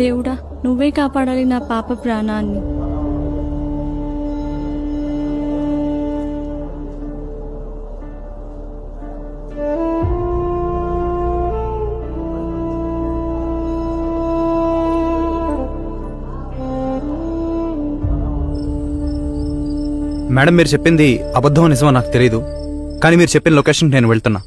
దేవుడా, నువ్వే కాపాడాలి నా పాప ప్రాణాన్ని. మేడం, మీరు చెప్పింది అబద్ధం నిజమో నాకు తెలియదు, కానీ మీరు చెప్పిన లొకేషన్కి నేను వెళ్తున్నా.